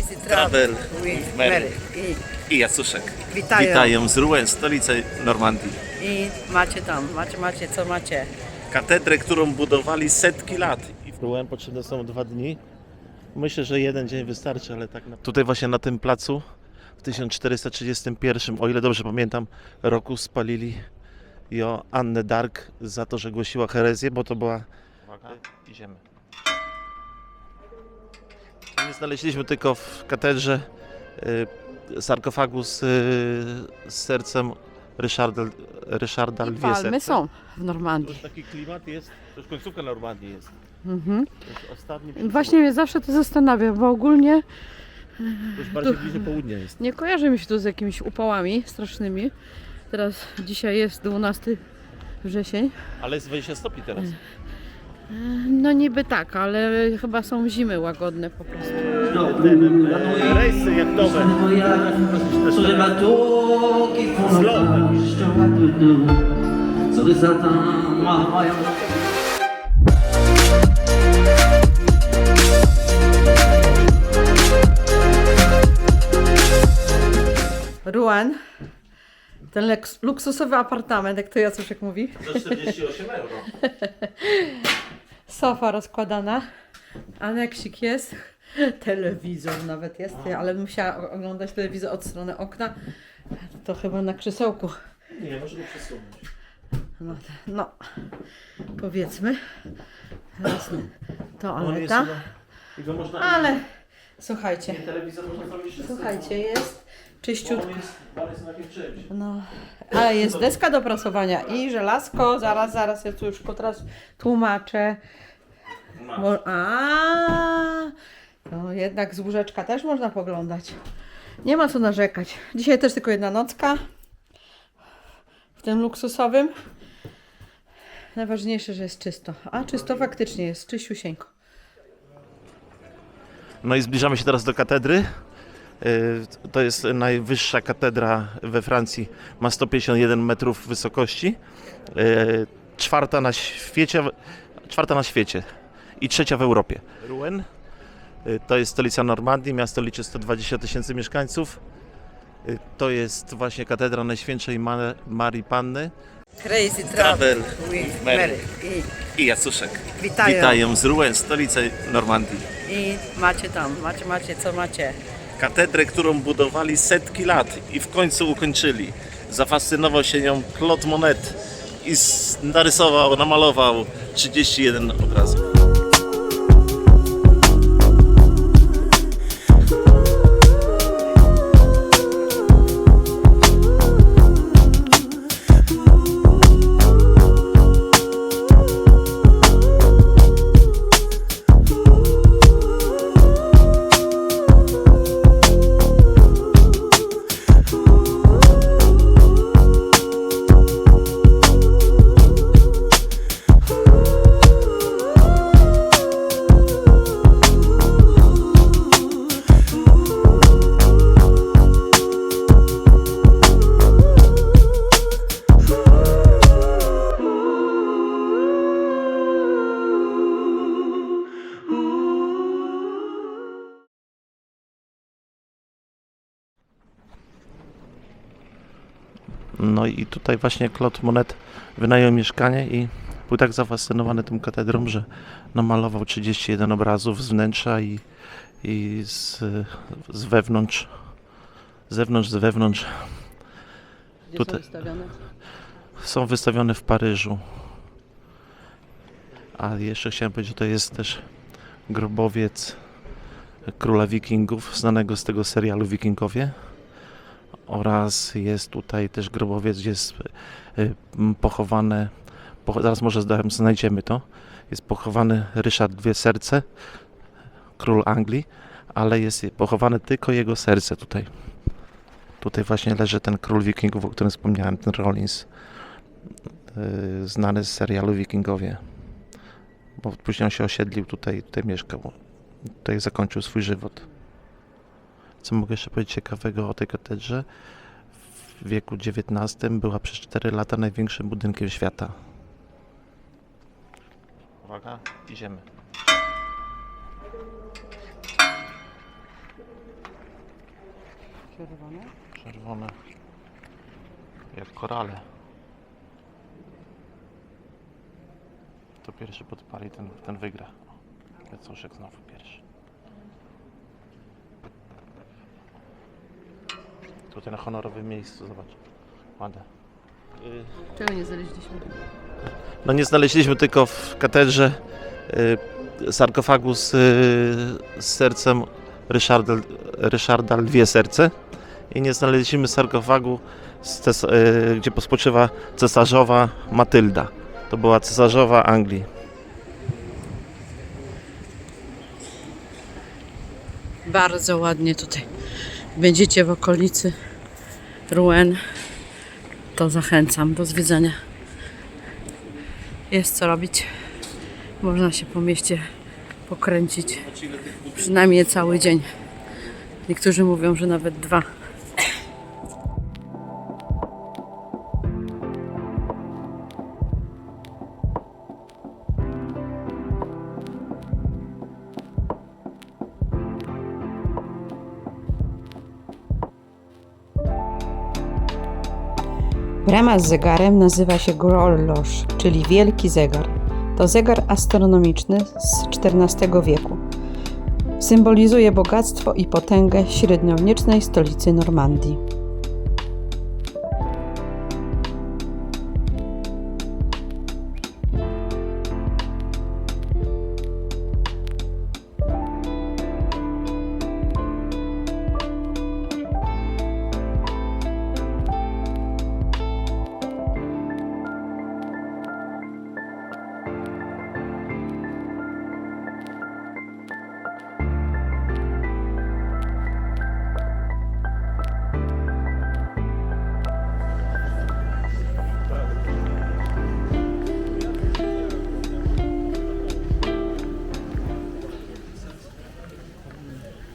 Crazy Travel with Mary I Jacuszek. Witają. Z Rouen, stolicy Normandii. I macie tam, macie co macie. Katedrę, którą budowali setki lat. I w Rouen potrzebne są 2 dni. Myślę, że 1 dzień wystarczy, ale tak naprawdę. Tutaj właśnie na tym placu w 1431, o ile dobrze pamiętam, roku spalili Annę d'Arc za to, że głosiła herezję, bo to była... Uwaga, idziemy. Nie znaleźliśmy tylko w katedrze sarkofagu z sercem Ryszarda Lwie Palmy serce. są w Normandii. Taki klimat jest, to już końcówka Normandii jest. To jest ostatni Właśnie mnie zawsze to zastanawia, bo ogólnie to już bardziej bliżej południa jest. nie kojarzy mi się to z jakimiś upałami strasznymi. Teraz dzisiaj jest 12 wrzesień. Ale jest 20 stopni teraz. No niby tak, ale chyba są zimy łagodne po prostu. Rejsy jachtowe. Sur les bateaux qui font le voyage de nous, sur des satins marins. Rouen, ten luksusowy apartament, jak to Jacuszek mówi. Za 48 euro. Sofa rozkładana, aneksik jest, telewizor nawet jest, ale bym musiała oglądać telewizor od strony okna, to chyba na krzesełku. Nie, może go przesunąć. No, powiedzmy, teraz On jest toaleta, chyba- i go można... ale słuchajcie, Telewizor można zrobić wszystko. słuchajcie, jest czyściutko. On jest na takim czymś. No, ale jest deska do prasowania i żelazko, zaraz, ja tu już teraz tłumaczę. To jednak z łóżeczka też można poglądać. Nie ma co narzekać. Dzisiaj też tylko 1 nocka w tym luksusowym. Najważniejsze, że jest czysto. A czysto faktycznie jest, czyściusieńko. No i zbliżamy się teraz do katedry. To jest najwyższa katedra we Francji, ma 151 metrów wysokości. Czwarta na świecie i 3 w Europie. Rouen to jest stolica Normandii, miasto liczy 120 000 mieszkańców. To jest właśnie katedra Najświętszej Marii Panny. Crazy Travel with Mary I Jacuszek. Witają. Z Rouen, stolicy Normandii. I macie tam, macie co macie. Katedrę, którą budowali setki lat i w końcu ukończyli. Zafascynował się nią Claude Monet i namalował 31 obrazów. No i tutaj właśnie Claude Monet wynajął mieszkanie i był tak zafascynowany tą katedrą, że namalował 31 obrazów z wnętrza i z wewnątrz. Z wewnątrz. Gdzie Tutaj są wystawione? są wystawione w Paryżu. A jeszcze chciałem powiedzieć, że to jest też grobowiec króla wikingów, znanego z tego serialu Wikingowie. Oraz jest tutaj też grobowiec, gdzie jest pochowane, zaraz może znajdziemy to, jest pochowany Ryszard Lwie serce, król Anglii, ale jest pochowane tylko jego serce tutaj. Tutaj właśnie leży ten król wikingów, o którym wspomniałem, ten Rollins, znany z serialu Wikingowie, bo później on się osiedlił tutaj mieszkał, tutaj zakończył swój żywot. Co mogę jeszcze powiedzieć ciekawego o tej katedrze? W wieku XIX była przez 4 lata największym budynkiem świata. Uwaga, idziemy. Czerwone. Czerwone. Jak korale. To pierwszy podpali, ten wygra. Lecoszek znowu pierwszy. Tutaj na honorowym miejscu, zobacz. Ładne. Czego nie znaleźliśmy? No nie znaleźliśmy tylko w katedrze sarkofagu z sercem Ryszarda Lwie Serce i nie znaleźliśmy sarkofagu, gdzie spoczywa cesarzowa Matylda. To była cesarzowa Anglii. Bardzo ładnie tutaj. Będziecie w okolicy Rouen, to zachęcam do zwiedzania. Jest co robić. Można się po mieście pokręcić. Przynajmniej cały dzień. Niektórzy mówią, że nawet 2. Brama z zegarem nazywa się Grolloż, czyli wielki zegar. To zegar astronomiczny z XIV wieku. Symbolizuje bogactwo i potęgę średniowiecznej stolicy Normandii.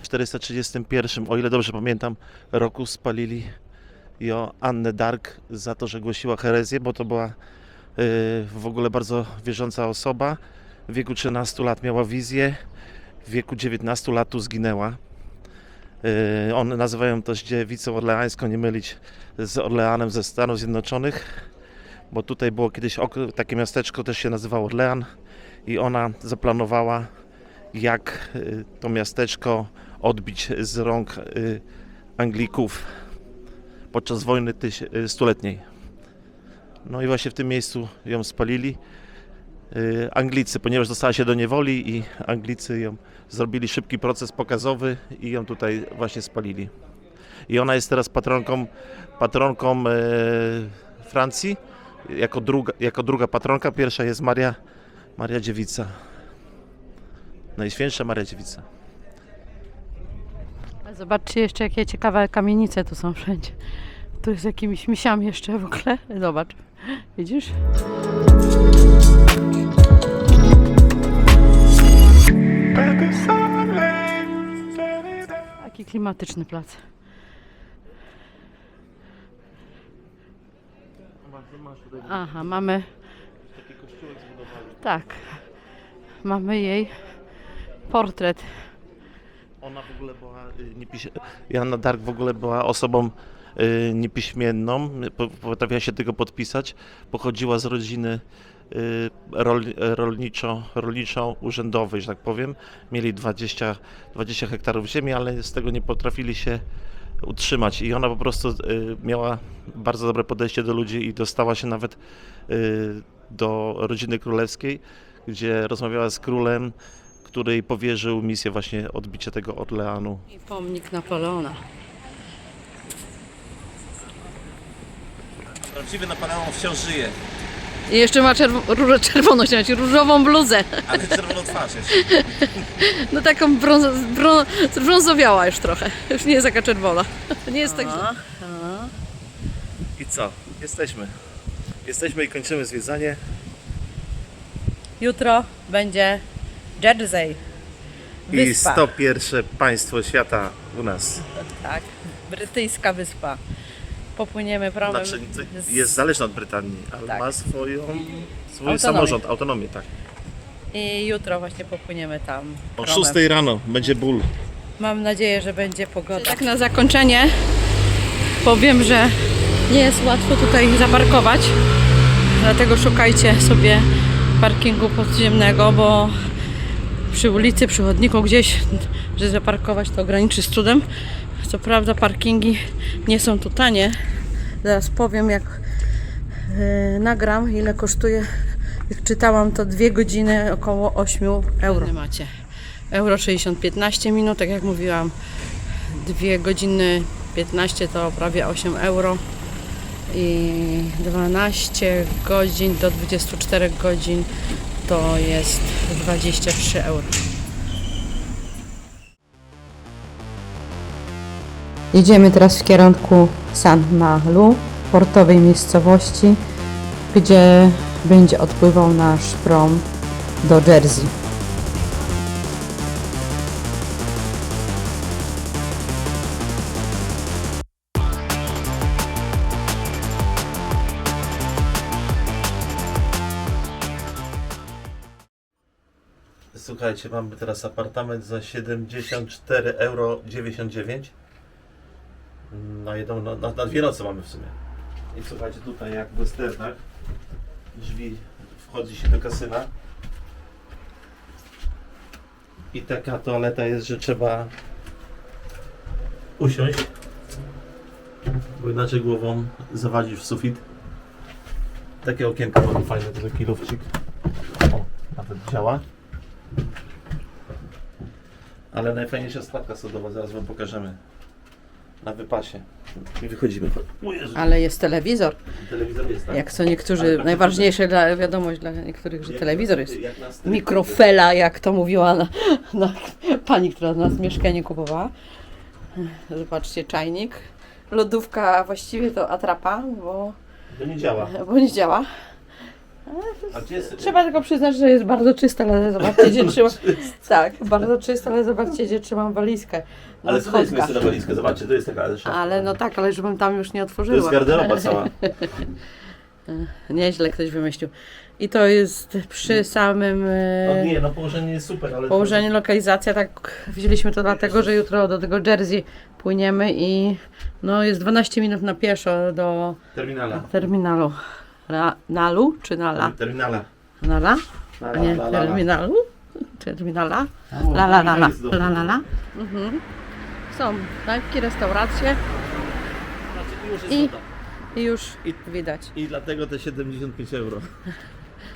W 431, o ile dobrze pamiętam, roku spalili Joannę d'Arc za to, że głosiła herezję, bo to była w ogóle bardzo wierząca osoba. W wieku 13 lat miała wizję, w wieku 19 lat tu zginęła. One nazywają też dziewicą orleańską, nie mylić z Orleanem ze Stanów Zjednoczonych, bo tutaj było kiedyś takie miasteczko, też się nazywało Orlean i ona zaplanowała, jak to miasteczko odbić z rąk Anglików podczas wojny stuletniej. No i właśnie w tym miejscu ją spalili. Anglicy, ponieważ dostała się do niewoli i Anglicy ją zrobili szybki proces pokazowy i ją tutaj właśnie spalili. I ona jest teraz patronką Francji, jako druga patronka. Pierwsza jest Maria Dziewica. Najświętsza Maria Dziewica. Zobaczcie jeszcze, jakie ciekawe kamienice tu są wszędzie. Tu jest jakimiś misiami jeszcze w ogóle. Zobacz. Widzisz? Taki klimatyczny plac. Aha, mamy... Tak. Mamy jej portret. Ona w ogóle była, Joanna d'Arc w ogóle była osobą niepiśmienną, potrafiła się tego podpisać. Pochodziła z rodziny rolniczo-urzędowej, że tak powiem. Mieli 20 hektarów ziemi, ale z tego nie potrafili się utrzymać. I ona po prostu miała bardzo dobre podejście do ludzi i dostała się nawet do rodziny królewskiej, gdzie rozmawiała z królem, który jej powierzył misję właśnie odbicia tego Orleanu. I pomnik Napoleona. Prawdziwy Napoleon wciąż żyje, I jeszcze ma czerwoną, różową bluzę. ale czerwoną twarz jest. No taką brązowiała już trochę. Już nie jest taka czerwona. Nie jest tak źle. I co? Jesteśmy i kończymy zwiedzanie. Jutro będzie Jersey. I Wyspa. 101 państwo świata u nas. Tak, brytyjska wyspa. Popłyniemy promem. Znaczy, jest zależna od Brytanii, ale Tak. ma swój Autonomię. samorząd, autonomię, tak. I jutro właśnie popłyniemy tam. O promem. 6 rano będzie ból. Mam nadzieję, że będzie pogoda. Tak na zakończenie powiem, że nie jest łatwo tutaj zaparkować. Dlatego szukajcie sobie parkingu podziemnego, bo przy ulicy, przy chodniku gdzieś, że zaparkować to graniczy z cudem. Co prawda parkingi nie są tu tanie. Zaraz powiem, jak nagram, ile kosztuje. Jak czytałam, to 2 godziny około 8 euro. Macie euro 60, 15 minut, tak jak mówiłam, 2 godziny 15 to prawie 8 euro i 12 godzin do 24 godzin to jest 23 euro. Jedziemy teraz w kierunku St. Malo, portowej miejscowości, gdzie będzie odpływał nasz prom do Jersey. Słuchajcie, mamy teraz apartament za 74,99 euro. Na 2 noce mamy w sumie. I słuchajcie, tutaj jak w westernach drzwi, wchodzi się do kasyna i taka toaleta jest, że trzeba usiąść, bo inaczej głową zawadzisz w sufit. Takie okienko mamy fajne, to taki lufcik. O, nawet działa. Ale najfajniejsza jest klatka sodowa, zaraz wam pokażemy. Na wypasie. I wychodzimy. O Jezu. Ale jest telewizor. Telewizor jest, tak? Jak są niektórzy, Ale tak najważniejsze wiadomość dla niektórych, że Jak telewizor na- jest. jak na strychu. Mikrofela, jak to mówiła pani, która nas mieszkanie kupowała. Zobaczcie, czajnik. Lodówka właściwie to atrapa, To nie działa. bo nie działa. A gdzie jest? Trzeba tylko przyznać, że jest bardzo czysta, ale zobaczcie, gdzie trzymam. Tak, bardzo czysta, ale zobaczcie, gdzie trzymam walizkę. No, Ale co to jest schodkach. miejsce na walizkę? Zobaczcie, to jest taka szafka. Ale no tak, ale żebym tam już nie To otworzyła. jest garderoba cała. Nieźle ktoś wymyślił. I to jest przy samym No nie, no położenie jest super, ale... położeniu, lokalizacja, tak wzięliśmy to dlatego, że jutro do tego Jersey płyniemy i no jest 12 minut na pieszo do Terminala. terminalu. Nalu czy Nala? Terminala. Nala? A La, nie, la, la, la. terminalu? Terminala? O, La la la la. jest dobrze. La la la. Mhm. Są knajpki, restauracje i już widać. I dlatego te 75 euro.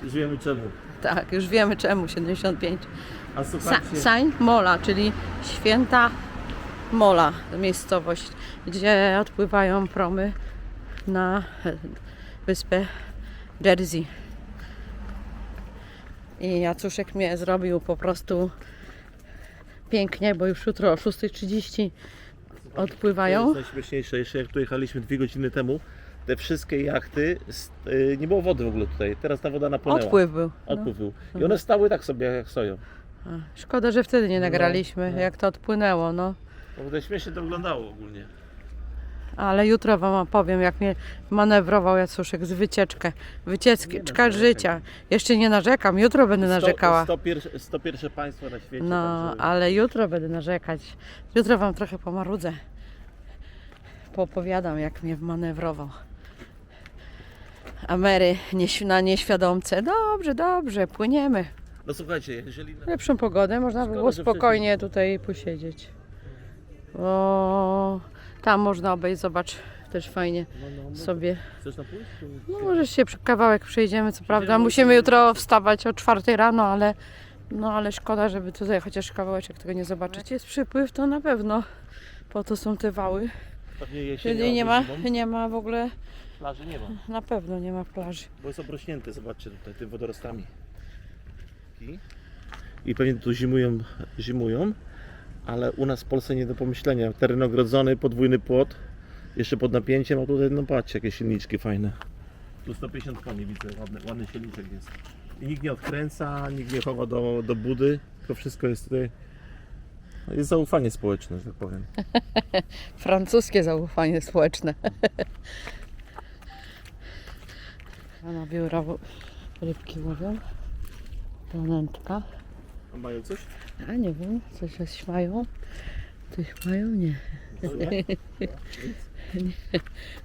Już wiemy czemu. Tak, już wiemy czemu 75. A słuchajcie... Saint Mola, czyli Święta Mola, miejscowość, gdzie odpływają promy na wyspę Jersey. I Jacuszek mnie zrobił po prostu pięknie, bo już jutro o 6:30 odpływają. To jest najśmieszniejsze, jeszcze jak tu jechaliśmy 2 godziny temu, te wszystkie jachty, nie było wody w ogóle tutaj, teraz ta woda napłynęła. Odpływ był. Odpływ był. I one stały tak sobie jak stoją. Szkoda, że wtedy nie nagraliśmy, no. jak to odpłynęło, no. No bo śmiesznie to wyglądało ogólnie. Ale jutro wam opowiem, jak mnie manewrował Jacuszek z wycieczka życia. Jeszcze nie narzekam, jutro będę narzekała. 101 państwo na świecie. No, także... ale jutro będę narzekać. Jutro wam trochę pomarudzę. Poopowiadam, jak mnie manewrował. A Mary na nieświadomce. Dobrze, dobrze, płyniemy. No słuchajcie, jeżeli... W lepszą pogodę można by Szkoda, było że spokojnie wcześniej- tutaj posiedzieć. O, tam można obejść, zobacz, też fajnie sobie. Chcesz na pójść? No możesz się kawałek przejdziemy, co prawda. Musimy jutro wstawać o 4 rano, ale szkoda, żeby tutaj chociaż kawałeczek tego nie zobaczyć. Jest przypływ, to na pewno. Po to są te wały. Pewnie jesienią Czyli albo zimą. nie ma w ogóle, Plaży nie ma, na pewno nie ma plaży. bo jest obrośnięty, zobaczcie tutaj, tym wodorostami. I pewnie tu zimują, ale u nas w Polsce nie do pomyślenia. Teren ogrodzony, podwójny płot, jeszcze pod napięciem, a tutaj, no patrzcie, jakie silniczki fajne. Tu 150 koni widzę, ładny silniczek jest. I nikt nie odkręca, nikt nie chowa do budy, tylko wszystko jest tutaj. Jest zaufanie społeczne, że tak powiem. Francuskie zaufanie społeczne. Na biuro rybki łowią. Planętka. A mają coś? A nie wiem, coś się śmieją. Ty mają? Nie. Nie.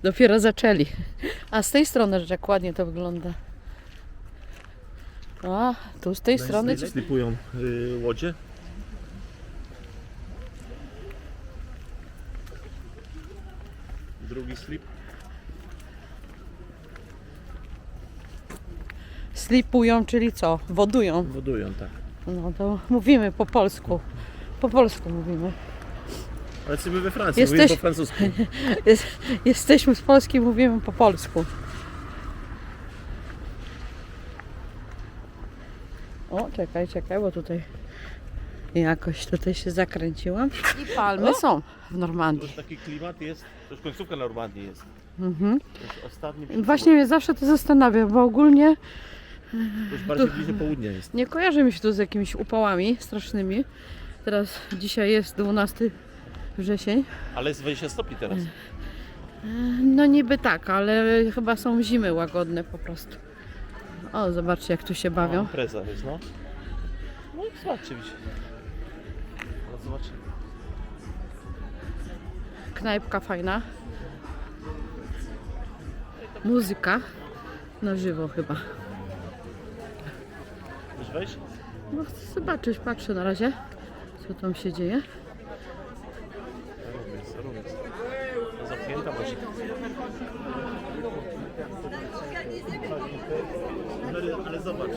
Dopiero zaczęli. A z tej strony, że jak ładnie to wygląda. A, tu z tej strony... Slipują łodzie. Drugi slip. Slipują, czyli co? Wodują. Wodują, tak. No to mówimy po polsku. Po polsku mówimy. Ale jesteśmy we Francji, Jesteś- mówimy po francusku. Jesteśmy z Polski, mówimy po polsku. O, czekaj, bo tutaj jakoś tutaj się zakręciłam. I palmy są w Normandii. Już taki klimat jest, to już końcówka Normandii jest. Mhm. To już ostatni Właśnie mnie zawsze to zastanawia, bo ogólnie to już bardziej bliżej południa jest. nie kojarzy mi się to z jakimiś upałami strasznymi. Teraz dzisiaj jest 12 wrzesień. Ale jest 20 stopni teraz. No niby tak, ale chyba są zimy łagodne po prostu. O, zobaczcie jak tu się bawią. Impreza jest, no. No i zobaczcie. No zobaczcie. Knajpka fajna. Muzyka na żywo chyba. Chcesz wejść? No chcę zobaczyć, patrzę na razie, co tam się dzieje. Również. Zamknięta może. Ale zobacz.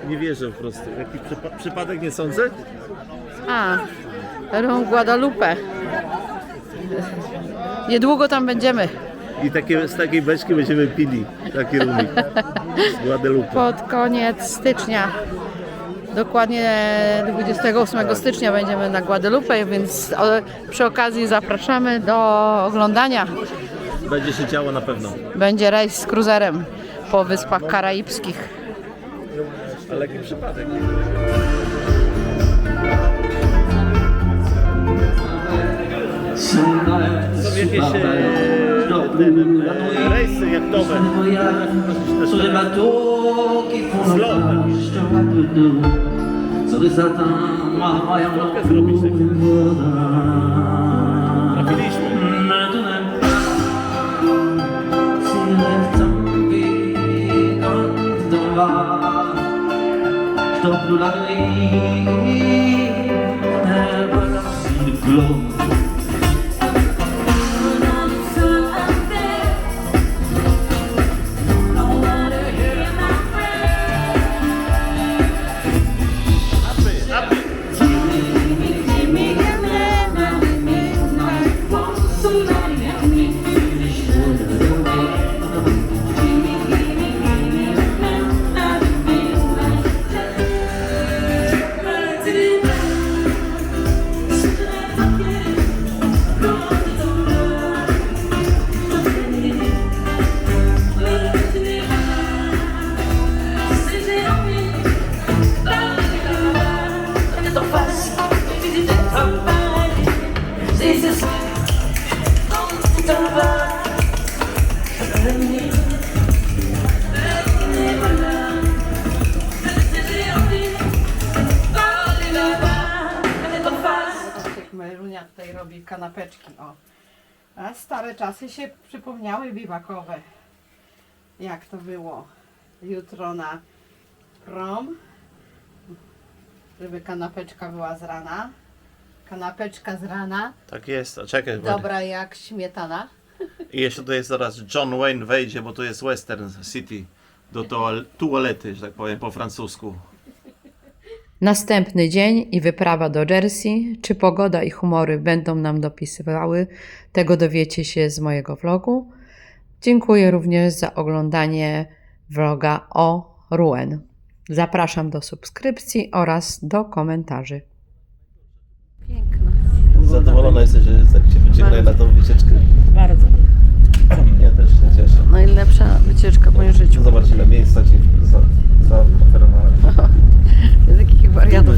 Nie wierzę po prostu. Jaki przypadek, nie sądzę? A, Ron Guadalupe. Niedługo tam będziemy. I z takiej beczki będziemy pili. Taki rumik. Z Guadalupe. Pod koniec stycznia. Dokładnie 28 stycznia będziemy na Guadalupe, więc przy okazji zapraszamy do oglądania. Będzie się działo na pewno. Będzie rejs z kruzerem po Wyspach Karaibskich. Ale jaki przypadek? Są jakieś rejsy jachtowe. Sur les bateaux qui font le large de nous, sur des satins marrants Trafiliśmy. Stop la nuit, voilà si le globe. Marunia tutaj robi kanapeczki, o. A stare czasy się przypomniały biwakowe. Jak to było jutro na prom, żeby kanapeczka była z rana. Kanapeczka z rana, Tak jest, a czekaj. dobra jak śmietana. I jeszcze tutaj zaraz John Wayne wejdzie, bo to jest Western City. Do toalety, że tak powiem po francusku. Następny dzień i wyprawa do Jersey. Czy pogoda i humory będą nam dopisywały? Tego dowiecie się z mojego vlogu. Dziękuję również za oglądanie vloga o Rouen. Zapraszam do subskrypcji oraz do komentarzy. Piękna. Zadowolona jesteś, że tak się wyciągnę na tą wycieczkę? Bardzo. Ja też się cieszę. Najlepsza wycieczka w moim życiu. Zobacz ile miejsca ci zaoferowałem. Takich wariatów.